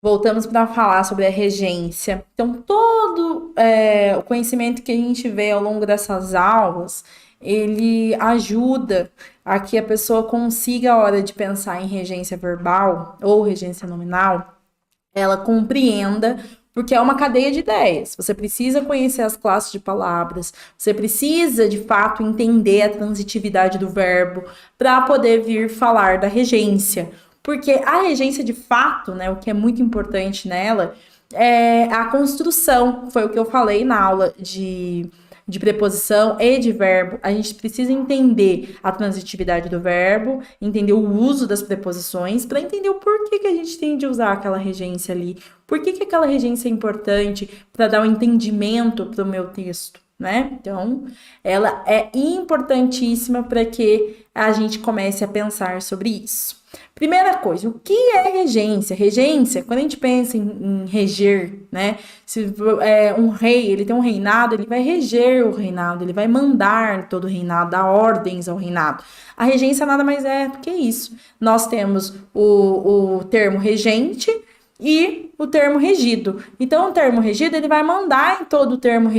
Voltamos para falar sobre a regência. Então, todo o conhecimento que a gente vê ao longo dessas aulas, ele ajuda a que a pessoa consiga, a hora de pensar em regência verbal ou regência nominal, ela compreenda, porque é uma cadeia de ideias. Você precisa conhecer as classes de palavras, você precisa, de fato, entender a transitividade do verbo para poder vir falar da regência. Porque a regência, de fato, né, o que é muito importante nela é a construção. Foi o que eu falei na aula de preposição e de verbo. A gente precisa entender a transitividade do verbo, entender o uso das preposições, para entender o porquê que a gente tem de usar aquela regência ali, por que aquela regência é importante para dar um entendimento para o meu texto. Né? Então, ela é importantíssima para que a gente comece a pensar sobre isso. Primeira coisa, o que é regência? Regência, quando a gente pensa em reger, né? Se um rei, ele tem um reinado, ele vai reger o reinado, ele vai mandar todo o reinado, dar ordens ao reinado. A regência nada mais é do que isso. Nós temos o termo regente e o termo regido. Então, o termo regido, ele vai mandar em todo o termo,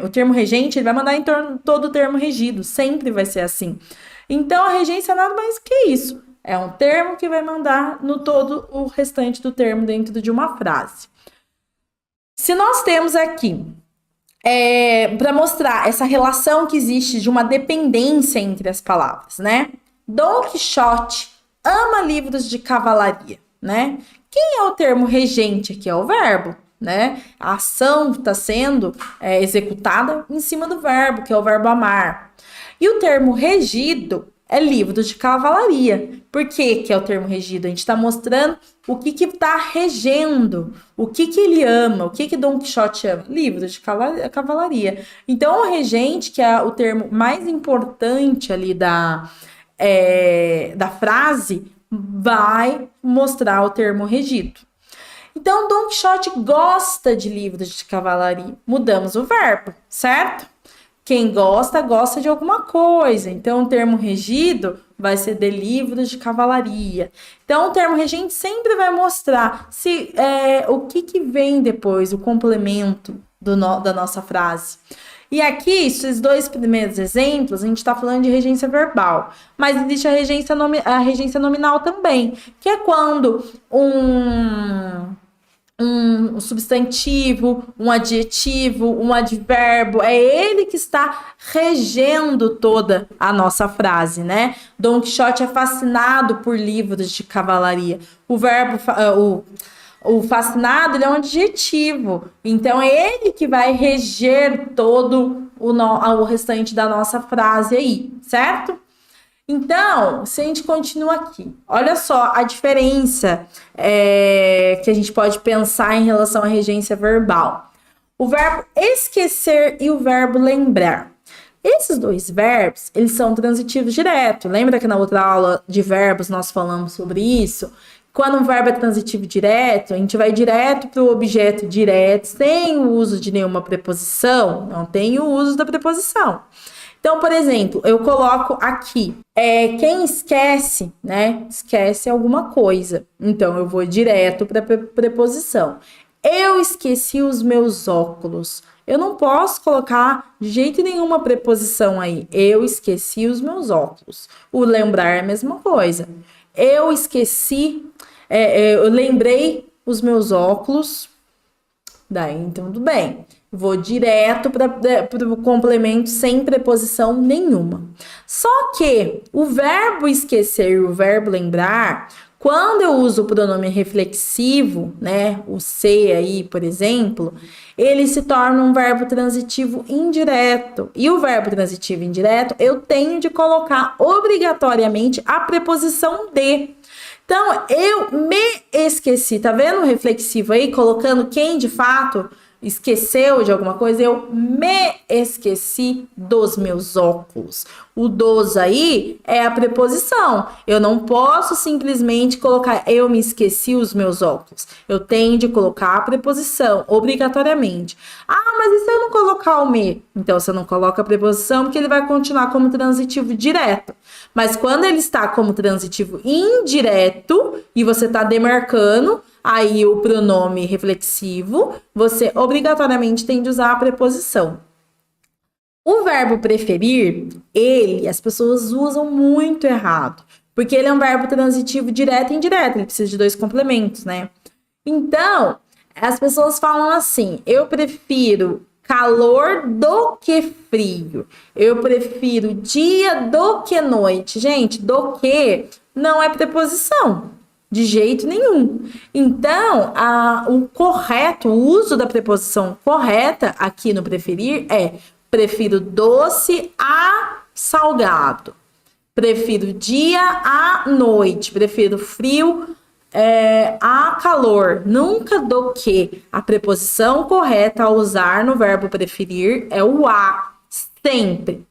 o termo regente, ele vai mandar em todo o termo regido, sempre vai ser assim. Então, a regência nada mais que isso. É um termo que vai mandar no todo o restante do termo dentro de uma frase. Se nós temos aqui, para mostrar essa relação que existe de uma dependência entre as palavras, né? Dom Quixote ama livros de cavalaria, né? Quem é o termo regente aqui? É o verbo, né? A ação está sendo executada em cima do verbo, que é o verbo amar. E o termo regido é livro de cavalaria. Por que é o termo regido? A gente está mostrando o que está regendo, o que ele ama, o que Dom Quixote ama. Livro de cavalaria. Então, o regente, que é o termo mais importante ali da frase, vai mostrar o termo regido. Então, Dom Quixote gosta de livros de cavalaria. Mudamos o verbo, certo? Quem gosta, gosta de alguma coisa. Então, o termo regido vai ser de livros de cavalaria. Então, o termo regente sempre vai mostrar o que vem depois, o complemento da nossa frase. E aqui, esses dois primeiros exemplos, a gente está falando de regência verbal. Mas existe a regência nominal também, que é quando um substantivo, um adjetivo, um advérbio, é ele que está regendo toda a nossa frase, né? Dom Quixote é fascinado por livros de cavalaria. O verbo, o fascinado, ele é um adjetivo, então é ele que vai reger todo o restante da nossa frase aí, certo? Então, se a gente continua aqui, olha só a diferença que a gente pode pensar em relação à regência verbal. O verbo esquecer e o verbo lembrar. Esses dois verbos, eles são transitivos direto. Lembra que na outra aula de verbos nós falamos sobre isso? Quando um verbo é transitivo direto, a gente vai direto para o objeto direto, sem o uso de nenhuma preposição, não tem o uso da preposição. Então, por exemplo, eu coloco aqui, quem esquece, né? Esquece alguma coisa. Então, eu vou direto para a preposição. Eu esqueci os meus óculos. Eu não posso colocar de jeito nenhum uma preposição aí. Eu esqueci os meus óculos. O lembrar é a mesma coisa. Eu esqueci, eu lembrei os meus óculos. Daí, então, tudo bem. Vou direto para o complemento sem preposição nenhuma. Só que o verbo esquecer e o verbo lembrar, quando eu uso o pronome reflexivo, né, o ser aí, por exemplo, ele se torna um verbo transitivo indireto. E o verbo transitivo indireto, eu tenho de colocar obrigatoriamente a preposição de. Então, eu me esqueci. Tá vendo o reflexivo aí, colocando quem de fato esqueceu de alguma coisa? Eu me esqueci dos meus óculos. O dos aí é a preposição. Eu não posso simplesmente colocar eu me esqueci os meus óculos. Eu tenho de colocar a preposição, obrigatoriamente. Ah, mas e se eu não colocar o me? Então, você não coloca a preposição porque ele vai continuar como transitivo direto. Mas quando ele está como transitivo indireto e você está demarcando, aí o pronome reflexivo, você obrigatoriamente tem de usar a preposição. O verbo preferir, as pessoas usam muito errado, porque ele é um verbo transitivo direto e indireto, ele precisa de 2 complementos, né? Então, as pessoas falam assim: eu prefiro calor do que frio, eu prefiro dia do que noite. Gente, do que não é preposição, de jeito nenhum. Então, o correto, o uso da preposição correta aqui no preferir é: prefiro doce a salgado, prefiro dia a noite, prefiro frio a calor. Nunca do que. A preposição correta a usar no verbo preferir é o a, sempre.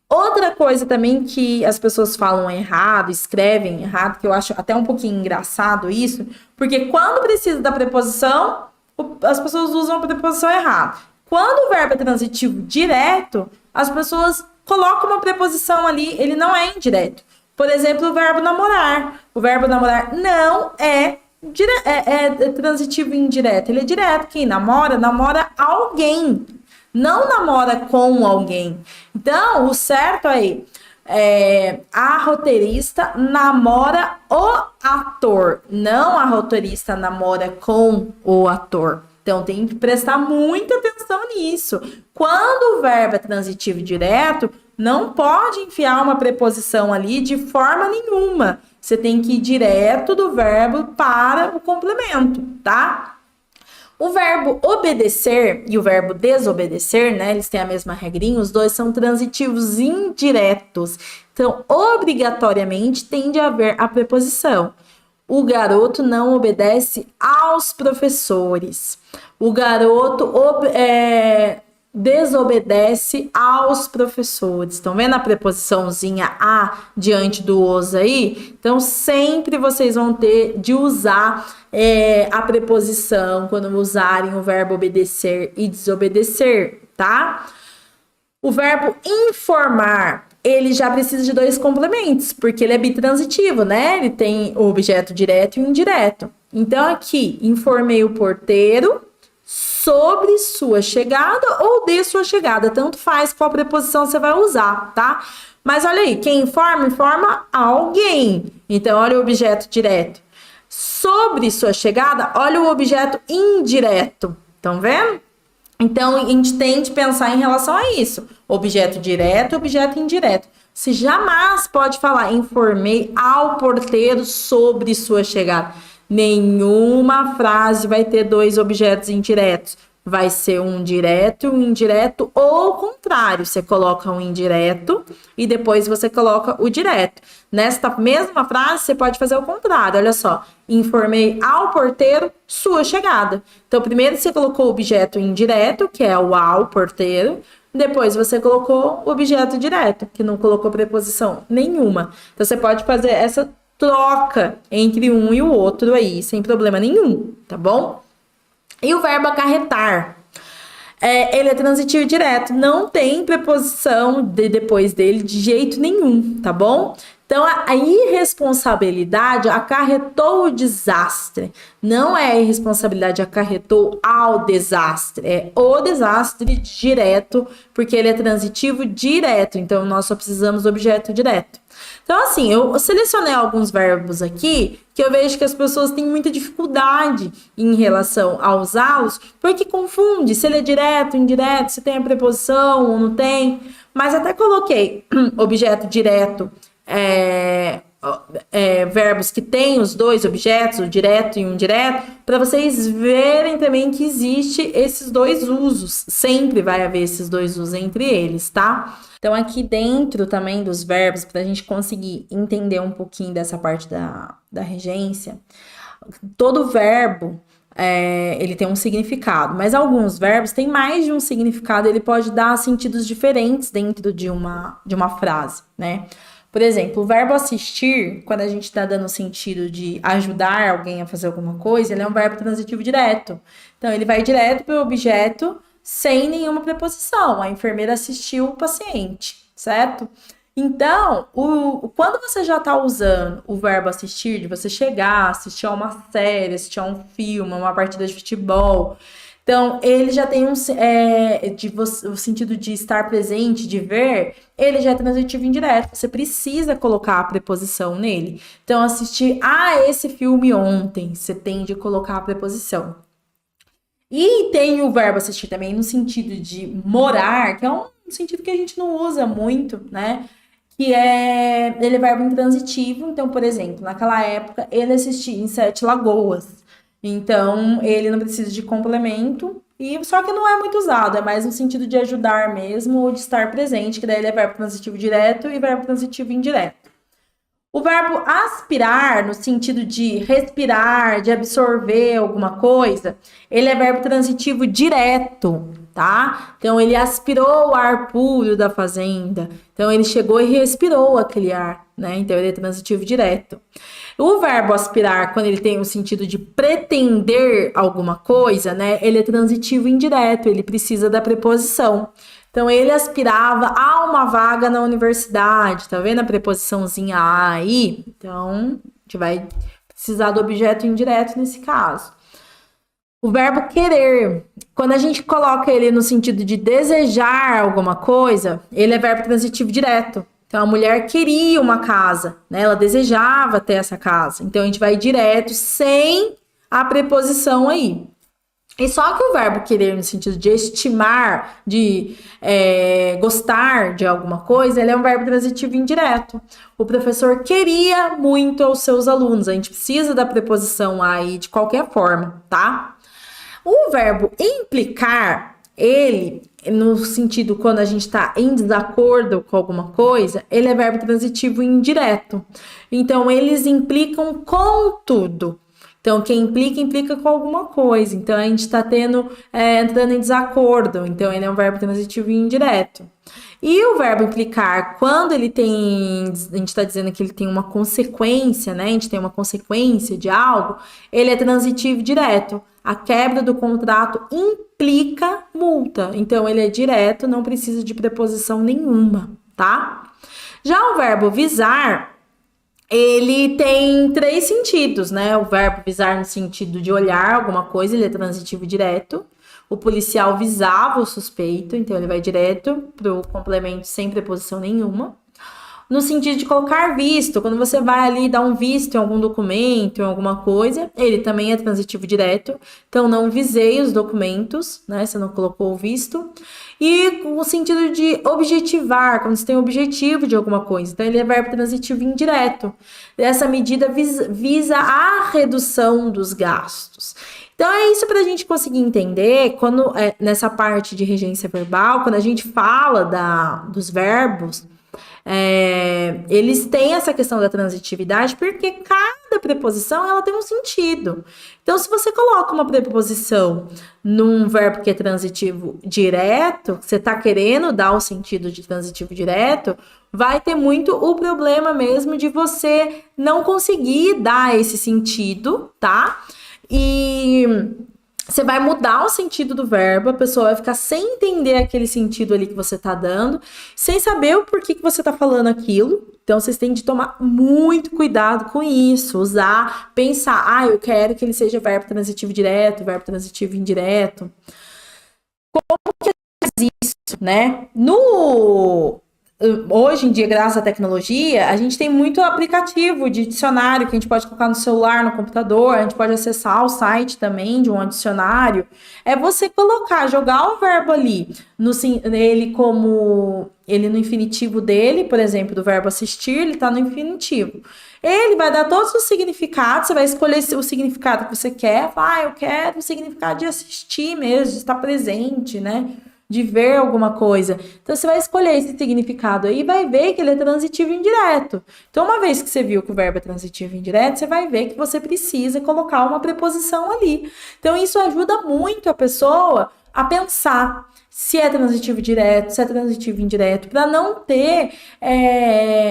Outra coisa também que as pessoas falam errado, escrevem errado, que eu acho até um pouquinho engraçado isso, porque quando precisa da preposição, as pessoas usam a preposição errada. Quando o verbo é transitivo direto, as pessoas colocam uma preposição ali, ele não é indireto. Por exemplo, o verbo namorar. O verbo namorar não é transitivo indireto, ele é direto. Quem namora, namora alguém, não namora com alguém. Então, o certo aí a roteirista namora o ator, não a roteirista namora com o ator. Então, tem que prestar muita atenção nisso. Quando o verbo é transitivo direto, não pode enfiar uma preposição ali de forma nenhuma. Você tem que ir direto do verbo para o complemento, tá? O verbo obedecer e o verbo desobedecer, né? Eles têm a mesma regrinha, os dois são transitivos indiretos. Então, obrigatoriamente, tem de haver a preposição. O garoto não obedece aos professores. O garoto desobedece aos professores. Estão vendo a preposiçãozinha a diante do os aí? Então, sempre vocês vão ter de usar a preposição quando usarem o verbo obedecer e desobedecer, tá? O verbo informar, ele já precisa de 2 complementos, porque ele é bitransitivo, né? Ele tem o objeto direto e o indireto. Então, aqui, informei o porteiro sobre sua chegada ou de sua chegada. Tanto faz qual preposição você vai usar, tá? Mas olha aí, quem informa, informa alguém. Então, olha o objeto direto. Sobre sua chegada, olha o objeto indireto. Estão vendo? Então, a gente tem de pensar em relação a isso. Objeto direto, objeto indireto. Você jamais pode falar, informei ao porteiro sobre sua chegada. Nenhuma frase vai ter 2 objetos indiretos. Vai ser um direto, um indireto, ou o contrário. Você coloca um indireto e depois você coloca o direto. Nesta mesma frase, você pode fazer o contrário. Olha só, informei ao porteiro sua chegada. Então, primeiro você colocou o objeto indireto, que é o ao porteiro. Depois você colocou o objeto direto, que não colocou preposição nenhuma. Então, você pode fazer essa troca entre um e o outro aí, sem problema nenhum, tá bom? E o verbo acarretar, ele é transitivo direto, não tem preposição depois dele de jeito nenhum, tá bom? Então, a irresponsabilidade acarretou o desastre. Não é a irresponsabilidade acarretou ao desastre. É o desastre direto, porque ele é transitivo direto. Então, nós só precisamos do objeto direto. Então, assim, eu selecionei alguns verbos aqui que eu vejo que as pessoas têm muita dificuldade em relação a usá-los, porque confunde se ele é direto, indireto, se tem a preposição ou não tem. Mas até coloquei objeto direto, verbos que têm os 2 objetos, o direto e o indireto, para vocês verem também que existe esses 2 usos. Sempre vai haver esses 2 usos entre eles, tá? Então, aqui dentro também dos verbos, para a gente conseguir entender um pouquinho dessa parte da regência, todo verbo, ele tem um significado, mas alguns verbos têm mais de um significado, ele pode dar sentidos diferentes dentro de uma frase, né? Por exemplo, o verbo assistir, quando a gente está dando o sentido de ajudar alguém a fazer alguma coisa, ele é um verbo transitivo direto. Então, ele vai direto para o objeto sem nenhuma preposição. A enfermeira assistiu o paciente, certo? Então, quando você já está usando o verbo assistir, de você chegar, assistir a uma série, assistir a um filme, uma partida de futebol, então ele já tem o sentido de estar presente, de ver, ele já é transitivo indireto. Você precisa colocar a preposição nele. Então, assistir a esse filme ontem, você tem de colocar a preposição. E tem o verbo assistir também no sentido de morar, que é um sentido que a gente não usa muito, né? Ele é verbo intransitivo. Então, por exemplo, naquela época ele assistia em Sete Lagoas. Então, ele não precisa de complemento, e só que não é muito usado, é mais no sentido de ajudar mesmo ou de estar presente, que daí ele é verbo transitivo direto e verbo transitivo indireto. O verbo aspirar, no sentido de respirar, de absorver alguma coisa, ele é verbo transitivo direto, tá? Então, ele aspirou o ar puro da fazenda. Então, ele chegou e respirou aquele ar, né? Então, ele é transitivo direto. O verbo aspirar, quando ele tem o sentido de pretender alguma coisa, né? Ele é transitivo indireto, ele precisa da preposição. Então, ele aspirava a uma vaga na universidade, tá vendo a preposiçãozinha a aí? Então, a gente vai precisar do objeto indireto nesse caso. O verbo querer, quando a gente coloca ele no sentido de desejar alguma coisa, ele é verbo transitivo direto. Então, a mulher queria uma casa, né? Ela desejava ter essa casa. Então, a gente vai direto, sem a preposição aí. E só que o verbo querer, no sentido de estimar, de gostar de alguma coisa, ele é um verbo transitivo indireto. O professor queria muito aos seus alunos. A gente precisa da preposição aí de qualquer forma, tá? O verbo implicar, ele, no sentido quando a gente está em desacordo com alguma coisa, ele é verbo transitivo indireto. Então, eles implicam com tudo. Então, quem implica, implica com alguma coisa. Então, a gente está entrando em desacordo. Então, ele é um verbo transitivo indireto. E o verbo implicar, quando ele tem, a gente está dizendo que ele tem uma consequência, né? A gente tem uma consequência de algo, ele é transitivo direto. A quebra do contrato implica multa. Então, ele é direto, não precisa de preposição nenhuma, tá? Já o verbo visar, ele tem 3 sentidos, né? O verbo visar no sentido de olhar alguma coisa, ele é transitivo direto. O policial visava o suspeito, então ele vai direto para o complemento sem preposição nenhuma. No sentido de colocar visto, quando você vai ali dar um visto em algum documento, em alguma coisa, ele também é transitivo direto. Então, não visei os documentos, né? Você não colocou o visto. E o sentido de objetivar, quando você tem objetivo de alguma coisa. Então, ele é verbo transitivo indireto. Essa medida visa a redução dos gastos. Então, é isso para a gente conseguir entender, nessa parte de regência verbal, quando a gente fala dos verbos, eles têm essa questão da transitividade, porque cada preposição ela tem um sentido. Então, se você coloca uma preposição num verbo que é transitivo direto, você está querendo dar o sentido de transitivo direto, vai ter muito o problema mesmo de você não conseguir dar esse sentido, tá? E você vai mudar o sentido do verbo, a pessoa vai ficar sem entender aquele sentido ali que você tá dando, sem saber o porquê que você tá falando aquilo. Então, vocês têm de tomar muito cuidado com isso, pensar, eu quero que ele seja verbo transitivo direto, verbo transitivo indireto. Como que faz isso, né? Hoje em dia, graças à tecnologia, a gente tem muito aplicativo de dicionário que a gente pode colocar no celular, no computador, a gente pode acessar o site também de um dicionário. É você jogar o verbo ali, ele no infinitivo dele, por exemplo, do verbo assistir, ele tá no infinitivo. Ele vai dar todos os significados, você vai escolher o significado que você quer, eu quero o significado de assistir mesmo, de estar presente, né? De ver alguma coisa. Então, você vai escolher esse significado aí e vai ver que ele é transitivo indireto. Então, uma vez que você viu que o verbo é transitivo indireto, você vai ver que você precisa colocar uma preposição ali. Então, isso ajuda muito a pessoa a pensar se é transitivo direto, se é transitivo indireto, para não ter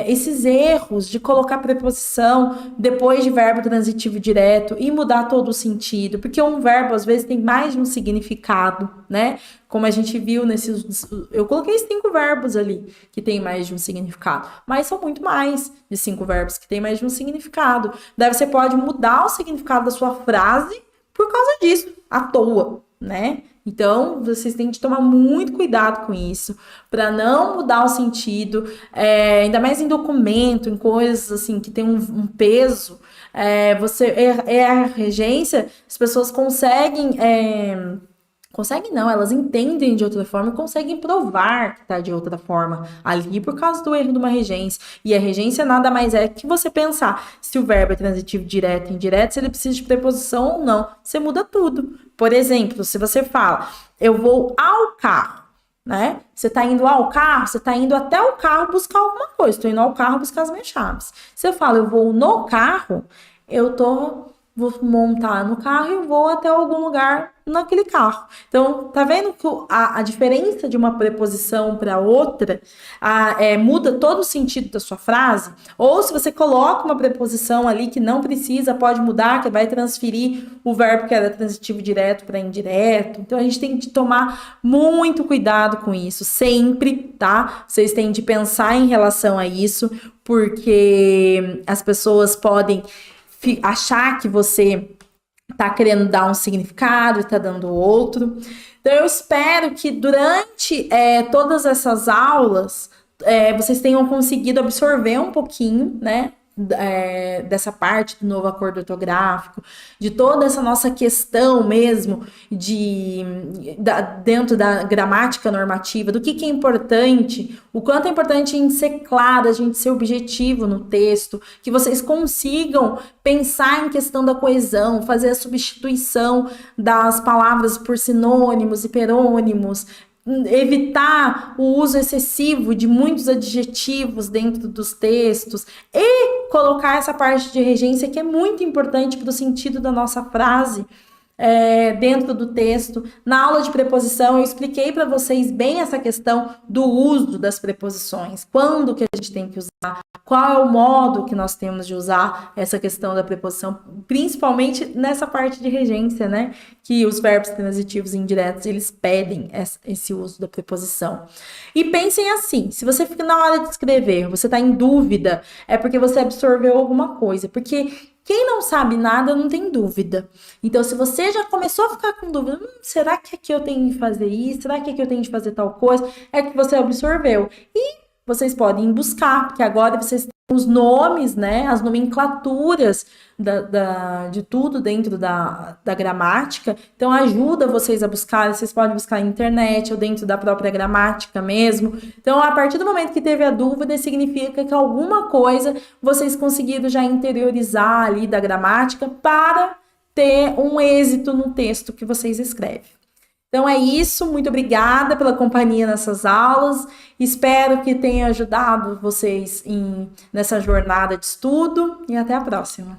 esses erros de colocar preposição depois de verbo transitivo direto e mudar todo o sentido, porque um verbo às vezes tem mais de um significado, né? Como a gente viu nesses. Eu coloquei 5 verbos ali que tem mais de um significado, mas são muito mais de 5 verbos que tem mais de um significado. Daí você pode mudar o significado da sua frase por causa disso, à toa, né? Então, vocês têm que tomar muito cuidado com isso, para não mudar o sentido, ainda mais em documento, em coisas assim que tem um peso. Você a regência, as pessoas conseguem. Conseguem não, elas entendem de outra forma e conseguem provar que tá de outra forma ali por causa do erro de uma regência. E a regência nada mais é que você pensar se o verbo é transitivo direto e indireto, se ele precisa de preposição ou não. Você muda tudo. Por exemplo, se você fala, eu vou ao carro, né? Você tá indo ao carro, você tá indo até o carro buscar alguma coisa. Estou indo ao carro buscar as minhas chaves. Você fala, eu vou no carro, vou montar no carro e vou até algum lugar naquele carro. Então, tá vendo que a diferença de uma preposição para outra muda todo o sentido da sua frase? Ou se você coloca uma preposição ali que não precisa, pode mudar, que vai transferir o verbo que era transitivo direto para indireto. Então, a gente tem que tomar muito cuidado com isso, sempre, tá? Vocês têm de pensar em relação a isso, porque as pessoas podem achar que você tá querendo dar um significado e tá dando outro. Então, eu espero que durante todas essas aulas vocês tenham conseguido absorver um pouquinho, né? Dessa parte do novo acordo ortográfico, de toda essa nossa questão mesmo dentro da gramática normativa, do que é importante, o quanto é importante em ser claro, a gente ser objetivo no texto, que vocês consigam pensar em questão da coesão, fazer a substituição das palavras por sinônimos e hiperônimos, evitar o uso excessivo de muitos adjetivos dentro dos textos e colocar essa parte de regência que é muito importante para o sentido da nossa frase dentro do texto. Na aula de preposição eu expliquei para vocês bem essa questão do uso das preposições, quando que a gente tem que usar, qual é o modo que nós temos de usar essa questão da preposição, principalmente nessa parte de regência, né? Que os verbos transitivos e indiretos, eles pedem esse uso da preposição. E pensem assim, se você fica na hora de escrever, você está em dúvida, é porque você absorveu alguma coisa, porque quem não sabe nada não tem dúvida. Então, se você já começou a ficar com dúvida, será que aqui eu tenho que fazer isso? Será que aqui eu tenho de fazer tal coisa? É que você absorveu. E vocês podem buscar, porque agora vocês têm os nomes, né? As nomenclaturas de tudo dentro da gramática. Então, ajuda vocês a buscar. Vocês podem buscar na internet ou dentro da própria gramática mesmo. Então, a partir do momento que teve a dúvida, significa que alguma coisa vocês conseguiram já interiorizar ali da gramática para ter um êxito no texto que vocês escrevem. Então é isso, muito obrigada pela companhia nessas aulas, espero que tenha ajudado vocês nessa jornada de estudo e até a próxima.